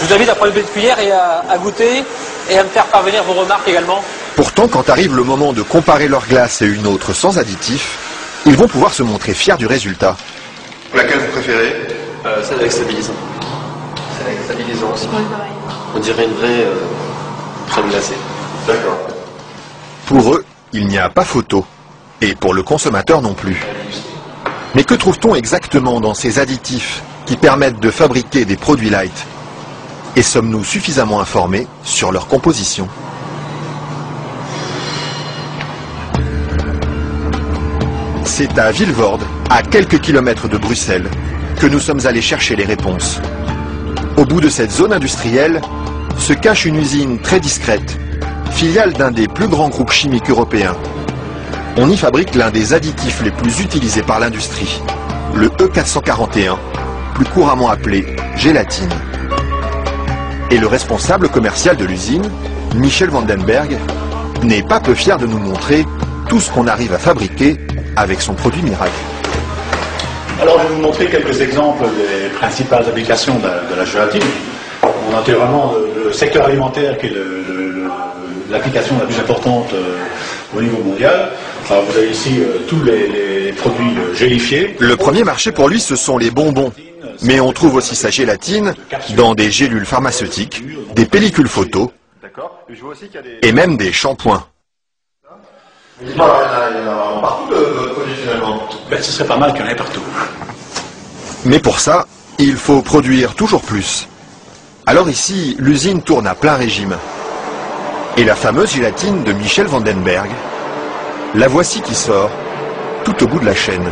Je vous invite à prendre une petite cuillère et à goûter et à me faire parvenir vos remarques également. Pourtant, quand arrive le moment de comparer leur glace à une autre sans additifs, ils vont pouvoir se montrer fiers du résultat. Laquelle vous préférez? Celle avec stabilisant. Celle avec stabilisant aussi. Oui, pareil. On dirait une vraie crème glacée. D'accord. Pour eux, il n'y a pas photo. Et pour le consommateur non plus. Mais que trouve-t-on exactement dans ces additifs qui permettent de fabriquer des produits light? Et sommes-nous suffisamment informés sur leur composition? C'est à Vilvoorde, à quelques kilomètres de Bruxelles, que nous sommes allés chercher les réponses. Au bout de cette zone industrielle se cache une usine très discrète, filiale d'un des plus grands groupes chimiques européens. On y fabrique l'un des additifs les plus utilisés par l'industrie, le E441, plus couramment appelé gélatine. Et le responsable commercial de l'usine, Michel Vandenberg, n'est pas peu fier de nous montrer tout ce qu'on arrive à fabriquer avec son produit miracle. Alors je vais vous montrer quelques exemples des principales applications de la gélatine. On a naturellement le secteur alimentaire qui est l'application la plus importante au niveau mondial. Alors vous avez ici tous les produits gélifiés. Le premier marché pour lui, ce sont les bonbons. Mais on trouve aussi sa gélatine dans des gélules pharmaceutiques, des pellicules photos et même des shampoings. Dites-moi, il y en a partout de produits finalement. Ben, ce serait pas mal qu'il y en ait partout. Mais pour ça, il faut produire toujours plus. Alors ici, l'usine tourne à plein régime. Et la fameuse gélatine de Michel Vandenberg, la voici qui sort, tout au bout de la chaîne.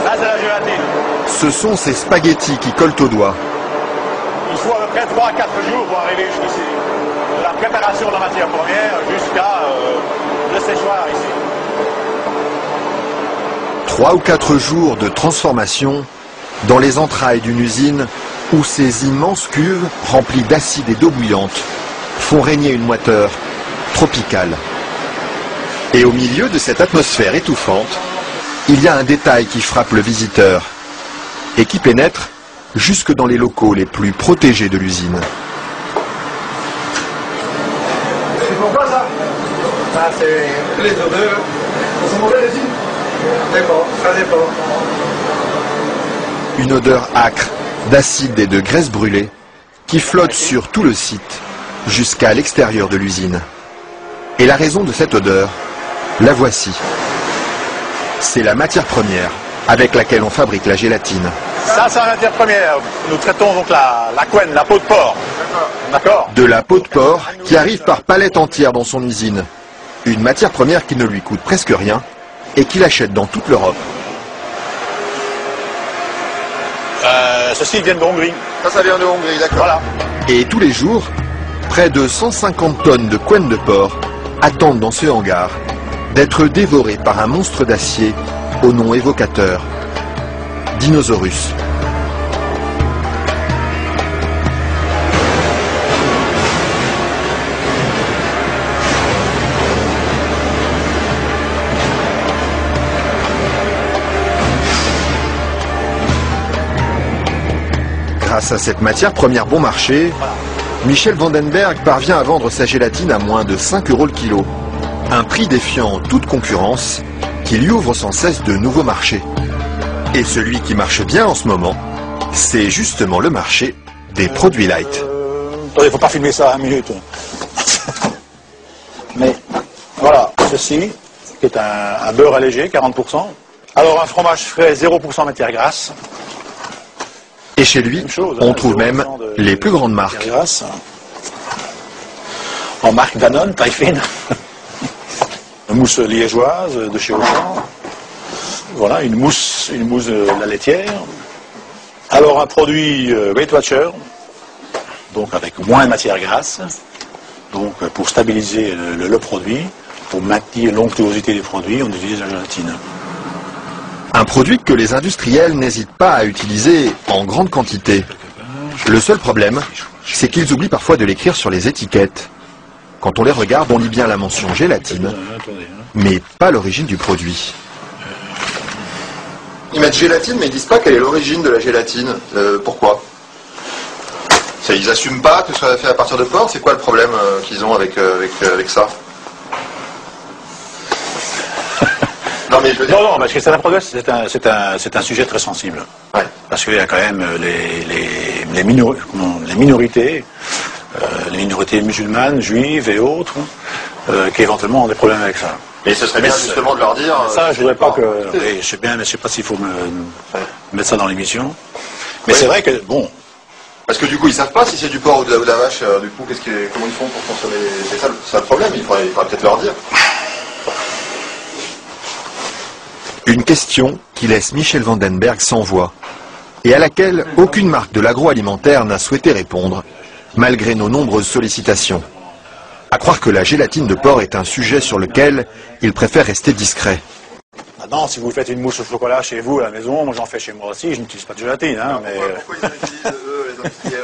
Là, c'est la gélatine. Ce sont ces spaghettis qui collent aux doigts. Il faut à peu près 3 à 4 jours pour arriver jusqu'ici. De la préparation de la matière première jusqu'à le séchoir ici. 3 ou 4 jours de transformation dans les entrailles d'une usine où ces immenses cuves remplies d'acide et d'eau bouillante font régner une moiteur tropicale. Et au milieu de cette atmosphère étouffante, il y a un détail qui frappe le visiteur et qui pénètre jusque dans les locaux les plus protégés de l'usine. C'est pourquoi ça? Ça c'est les odeurs. C'est mauvais les îles? Dépend, ça dépend. Une odeur âcre d'acide et de graisse brûlée qui flotte sur tout le site jusqu'à l'extérieur de l'usine. Et la raison de cette odeur, la voici. C'est la matière première avec laquelle on fabrique la gélatine. Ça, c'est la matière première. Nous traitons donc la couenne, la peau de porc. D'accord. De la peau de porc qui arrive par palettes entières dans son usine. Une matière première qui ne lui coûte presque rien et qu'il achète dans toute l'Europe. Ceci vient de Hongrie. Ça vient de Hongrie, d'accord. Voilà. Et tous les jours, près de 150 tonnes de couenne de porc attendent dans ce hangar d'être dévorées par un monstre d'acier au nom évocateur, Dinosaurus. Grâce à cette matière première bon marché, Michel Vandenberg parvient à vendre sa gélatine à moins de 5 € le kilo. Un prix défiant toute concurrence qui lui ouvre sans cesse de nouveaux marchés. Et celui qui marche bien en ce moment, c'est justement le marché des produits light. Il ne faut pas filmer ça à 1 minute. Mais voilà, ceci, qui est un beurre allégé, 40%. Alors un fromage frais, 0% matière grasse. Et chez lui, on trouve même les plus grandes marques. Grasse. En marque Danone, taille fine. Une mousse liégeoise de chez Auchan. Voilà, une mousse de la laitière. Alors un produit Weight Watcher, donc avec moins de matière grasse, donc pour stabiliser le produit, pour maintenir l'onctuosité des produits, on utilise la gélatine. Un produit que les industriels n'hésitent pas à utiliser en grande quantité. Le seul problème, c'est qu'ils oublient parfois de l'écrire sur les étiquettes. Quand on les regarde, on lit bien la mention gélatine, mais pas l'origine du produit. Ils mettent gélatine, mais ils disent pas quelle est l'origine de la gélatine. Pourquoi? Ils n'assument pas que ce soit fait à partir de porc. C'est quoi le problème qu'ils ont avec ça? Non, mais je veux dire... Non, parce que c'est un problème, c'est un sujet très sensible. Ouais. Parce qu'il y a quand même les minorités, les minorités musulmanes, juives et autres, qui éventuellement ont des problèmes avec ça. Et ce serait bien justement de leur dire... Ça, je voudrais pas que... Oui, je sais bien, mais je sais pas s'il faut mettre ça dans l'émission. Mais c'est vrai que, bon... Parce que du coup, ils savent pas si c'est du porc ou de la vache. Du coup, comment ils font pour consommer? C'est ça le problème. Il faudrait peut-être leur dire. Une question qui laisse Michel Vandenberg sans voix et à laquelle aucune marque de l'agroalimentaire n'a souhaité répondre, malgré nos nombreuses sollicitations. À croire que la gélatine de porc est un sujet sur lequel il préfère rester discret. Maintenant, si vous faites une mousse au chocolat chez vous à la maison, moi j'en fais chez moi aussi, je n'utilise pas de gélatine. Hein, mais... Pourquoi ils utilisent, eux, les industriels?